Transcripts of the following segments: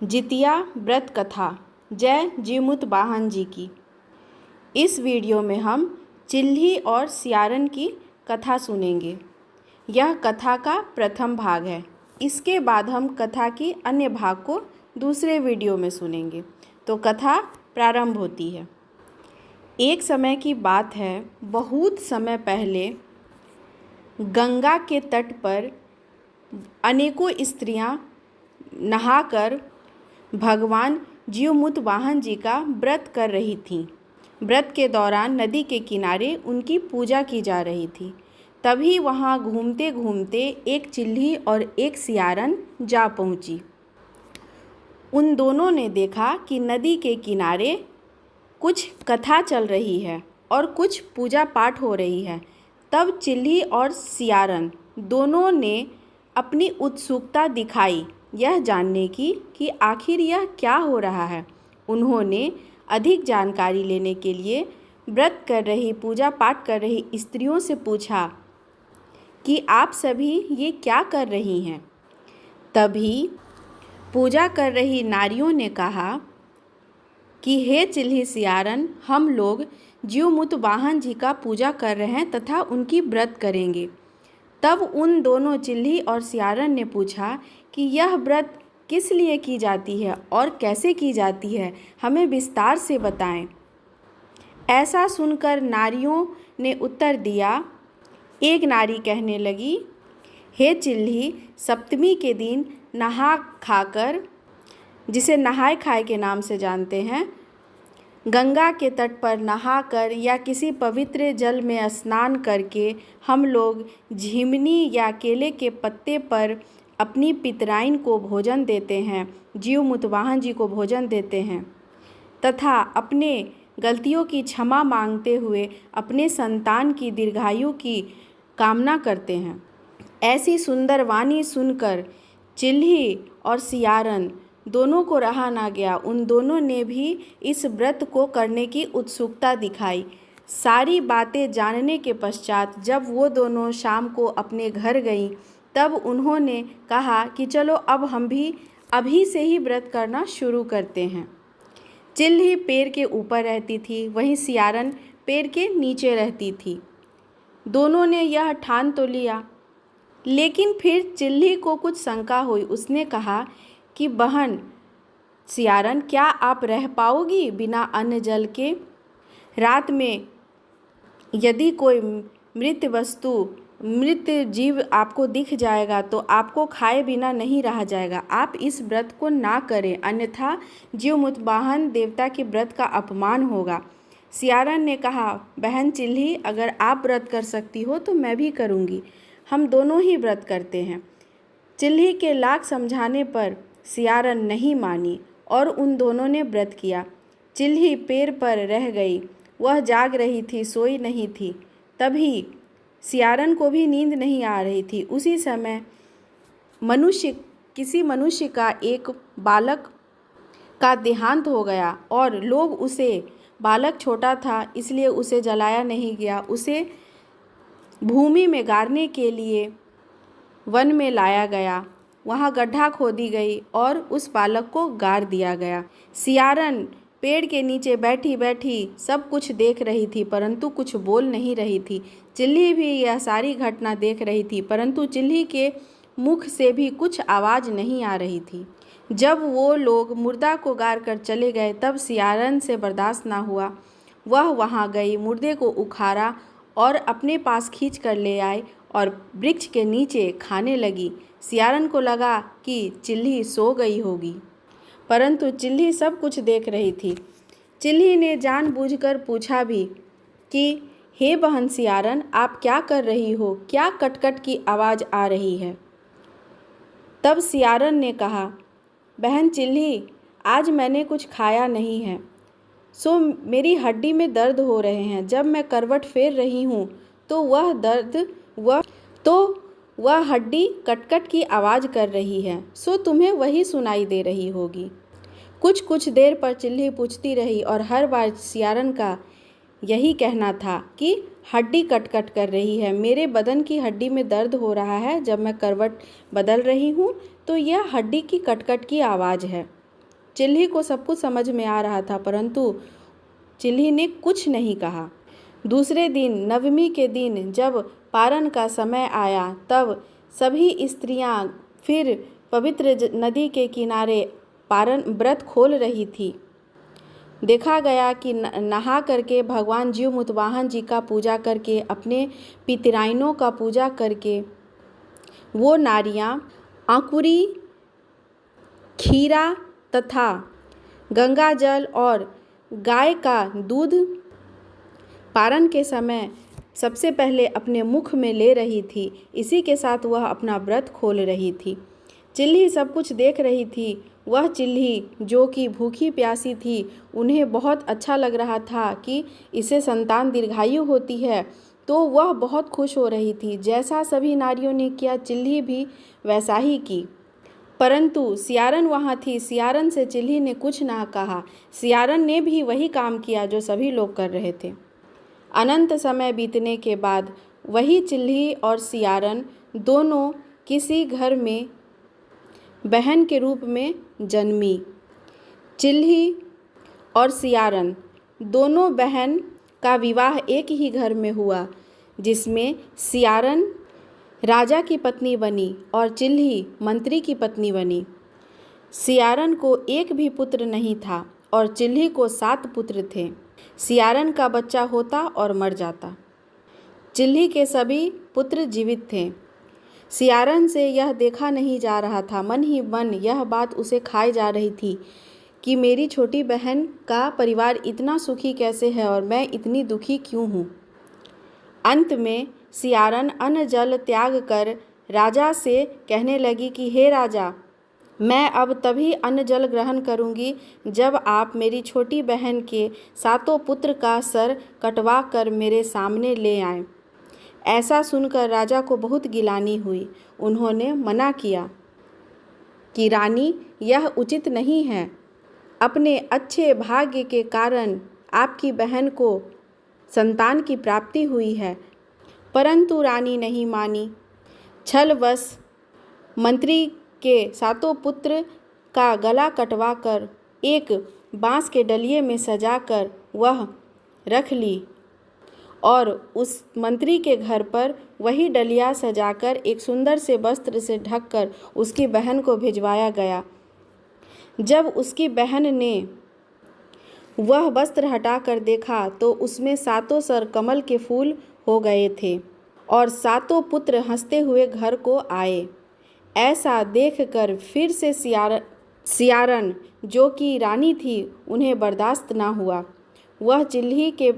जितिया व्रत कथा जय जीमुत वाहन जी की। इस वीडियो में हम चिल्ही और सियारन की कथा सुनेंगे। यह कथा का प्रथम भाग है। इसके बाद हम कथा की अन्य भाग को दूसरे वीडियो में सुनेंगे। तो कथा प्रारंभ होती है। एक समय की बात है, बहुत समय पहले गंगा के तट पर अनेकों स्त्रियां नहाकर भगवान जीवमुत वाहन जी का व्रत कर रही थीं। व्रत के दौरान नदी के किनारे उनकी पूजा की जा रही थी। तभी वहाँ घूमते घूमते एक चिल्ही और एक सियारन जा पहुँची। उन दोनों ने देखा कि नदी के किनारे कुछ कथा चल रही है और कुछ पूजा पाठ हो रही है। तब चिल्ही और सियारन दोनों ने अपनी उत्सुकता दिखाई यह जानने की कि आखिर यह क्या हो रहा है। उन्होंने अधिक जानकारी लेने के लिए व्रत कर रही, पूजा पाठ कर रही स्त्रियों से पूछा कि आप सभी ये क्या कर रही हैं। तभी पूजा कर रही नारियों ने कहा कि हे चिल्ही सियारन, हम लोग जीवमुत वाहन जी का पूजा कर रहे हैं तथा उनकी व्रत करेंगे। तब उन दोनों चिल्ही और सियारन ने पूछा कि यह व्रत किस लिए की जाती है और कैसे की जाती है, हमें विस्तार से बताएं। ऐसा सुनकर नारियों ने उत्तर दिया। एक नारी कहने लगी, हे चिल्ही, सप्तमी के दिन नहा खाकर, जिसे नहाय खाए के नाम से जानते हैं, गंगा के तट पर नहाकर या किसी पवित्र जल में स्नान करके हम लोग झिमनी या केले के पत्ते पर अपनी पितराइन को भोजन देते हैं, जीवमुत वाहन जी को भोजन देते हैं तथा अपने गलतियों की क्षमा मांगते हुए अपने संतान की दीर्घायु की कामना करते हैं। ऐसी सुंदर वाणी सुनकर चिल्ही और सियारन दोनों को रहा ना गया। उन दोनों ने भी इस व्रत को करने की उत्सुकता दिखाई। सारी बातें जानने के पश्चात जब वो दोनों शाम को अपने घर गईं, तब उन्होंने कहा कि चलो अब हम भी अभी से ही व्रत करना शुरू करते हैं। चिल्ही पेड़ के ऊपर रहती थी, वहीं सियारन पेड़ के नीचे रहती थी। दोनों ने यह ठान तो लिया, लेकिन फिर चिल्ही को कुछ शंका हुई। उसने कहा कि बहन सियारन, क्या आप रह पाओगी बिना अन्न जल के? रात में यदि कोई मृत जीव आपको दिख जाएगा तो आपको खाए बिना नहीं रहा जाएगा। आप इस व्रत को ना करें, अन्यथा जीवमुत वाहन देवता के व्रत का अपमान होगा। सियारन ने कहा, बहन चिल्ही, अगर आप व्रत कर सकती हो तो मैं भी करूँगी, हम दोनों ही व्रत करते हैं। चिल्ही के लाख समझाने पर सियारन नहीं मानी और उन दोनों ने व्रत किया। चिल्ही पेड़ पर रह गई। वह जाग रही थी, सोई नहीं थी। तभी सियारन को भी नींद नहीं आ रही थी। उसी समय किसी मनुष्य का एक बालक का देहांत हो गया और लोग उसे, बालक छोटा था इसलिए उसे जलाया नहीं गया, उसे भूमि में गाड़ने के लिए वन में लाया गया। वहाँ गड्ढा खोदी गई और उस बालक को गाड़ दिया गया। सियारन पेड़ के नीचे बैठी बैठी सब कुछ देख रही थी, परंतु कुछ बोल नहीं रही थी। चिल्ही भी यह सारी घटना देख रही थी, परंतु चिल्ही के मुख से भी कुछ आवाज़ नहीं आ रही थी। जब वो लोग मुर्दा को गाड़ कर चले गए, तब सियारन से बर्दाश्त ना हुआ। वह वहाँ गई, मुर्दे को उखाड़ा और अपने पास खींच कर ले आए और वृक्ष के नीचे खाने लगी। सियारन को लगा कि चिल्ही सो गई होगी, परंतु चिल्ही सब कुछ देख रही थी। चिल्ही ने जानबूझकर पूछा भी कि हे बहन सियारन, आप क्या कर रही हो? क्या कटकट की आवाज़ आ रही है? तब सियारन ने कहा, बहन चिल्ही, आज मैंने कुछ खाया नहीं है, सो मेरी हड्डी में दर्द हो रहे हैं। जब मैं करवट फेर रही हूँ तो वह हड्डी कटकट की आवाज़ कर रही है, सो तुम्हें वही सुनाई दे रही होगी। कुछ देर पर चिल्ही पूछती रही और हर बार सियारन का यही कहना था कि हड्डी कटकट कर रही है, मेरे बदन की हड्डी में दर्द हो रहा है। जब मैं करवट बदल रही हूँ तो यह हड्डी की कटकट की आवाज़ है। चिल्ली को सब कुछ समझ में आ रहा था, परंतु चिल्ली ने कुछ नहीं कहा। दूसरे दिन नवमी के दिन जब पारण का समय आया, तब सभी स्त्रियां फिर पवित्र नदी के किनारे पारण व्रत खोल रही थी। देखा गया कि नहा करके भगवान जीवमुत वाहन जी का पूजा करके, अपने पितराइनों का पूजा करके, वो नारियां अंकुरी, खीरा तथा गंगा जल और गाय का दूध पारण के समय सबसे पहले अपने मुख में ले रही थी। इसी के साथ वह अपना व्रत खोल रही थी। चिल्ली सब कुछ देख रही थी। वह चिल्ली जो कि भूखी प्यासी थी, उन्हें बहुत अच्छा लग रहा था कि इसे संतान दीर्घायु होती है, तो वह बहुत खुश हो रही थी। जैसा सभी नारियों ने किया, चिल्ली भी वैसा ही की। परंतु सियारन वहाँ थी। सियारन से चिल्ली ने कुछ ना कहा। सियारन ने भी वही काम किया जो सभी लोग कर रहे थे। अनंत समय बीतने के बाद वही चिल्ली और सियारन दोनों किसी घर में बहन के रूप में जन्मी। चिल्ली और सियारन दोनों बहन का विवाह एक ही घर में हुआ, जिसमें सियारन राजा की पत्नी बनी और चिल्ली मंत्री की पत्नी बनी। सियारन को एक भी पुत्र नहीं था और चिल्ली को 7 पुत्र थे। सियारन का बच्चा होता और मर जाता। चिल्ली के सभी पुत्र जीवित थे। सियारन से यह देखा नहीं जा रहा था, मन ही मन यह बात उसे खाई जा रही थी कि मेरी छोटी बहन का परिवार इतना सुखी कैसे है और मैं इतनी दुखी क्यों हूँ। अंत में सियारन अन्न जल त्याग कर राजा से कहने लगी कि हे राजा, मैं अब तभी अन्न जल ग्रहण करूंगी जब आप मेरी छोटी बहन के 7 पुत्र का सर कटवा कर मेरे सामने ले आएं। ऐसा सुनकर राजा को बहुत गिलानी हुई। उन्होंने मना किया कि रानी, यह उचित नहीं है। अपने अच्छे भाग्य के कारण आपकी बहन को संतान की प्राप्ति हुई है। परंतु रानी नहीं मानी। छलवश मंत्री के 7 पुत्र का गला कटवाकर एक बांस के डलिये में सजाकर वह रख ली और उस मंत्री के घर पर वही डलिया सजाकर एक सुंदर से वस्त्र से ढककर उसकी बहन को भिजवाया गया। जब उसकी बहन ने वह वस्त्र हटाकर देखा तो उसमें 7 सर कमल के फूल हो गए थे और 7 पुत्र हंसते हुए घर को आए। ऐसा देखकर फिर से सियारन जो कि रानी थी, उन्हें बर्दाश्त ना हुआ। वह चिल्ली के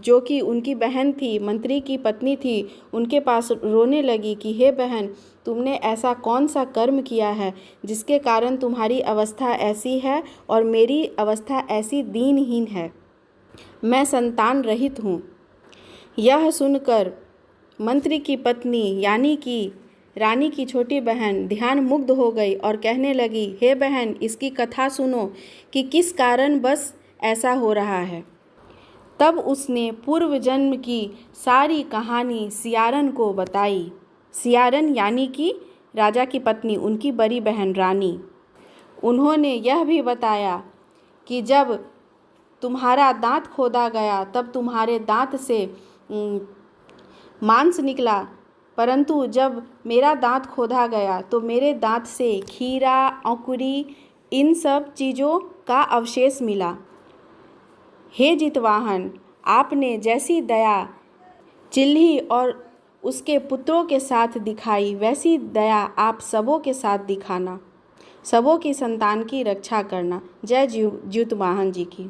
जो कि उनकी बहन थी, मंत्री की पत्नी थी, उनके पास रोने लगी कि हे बहन, तुमने ऐसा कौन सा कर्म किया है जिसके कारण तुम्हारी अवस्था ऐसी है और मेरी अवस्था ऐसी दीनहीन है। मैं संतान रहित हूँ। यह सुनकर मंत्री की पत्नी यानी कि रानी की छोटी बहन ध्यान मुग्ध हो गई और कहने लगी, हे बहन, इसकी कथा सुनो कि किस कारण बस ऐसा हो रहा है। तब उसने पूर्व जन्म की सारी कहानी सियारन को बताई। सियारन यानी कि राजा की पत्नी, उनकी बड़ी बहन रानी। उन्होंने यह भी बताया कि जब तुम्हारा दांत खोदा गया तब तुम्हारे दांत से मांस निकला, परंतु जब मेरा दांत खोदा गया तो मेरे दांत से खीरा, अंकुरी, इन सब चीज़ों का अवशेष मिला। हे जितवाहन, आपने जैसी दया चिल्ली और उसके पुत्रों के साथ दिखाई, वैसी दया आप सबों के साथ दिखाना, सबों की संतान की रक्षा करना। जय जितवाहन जी की।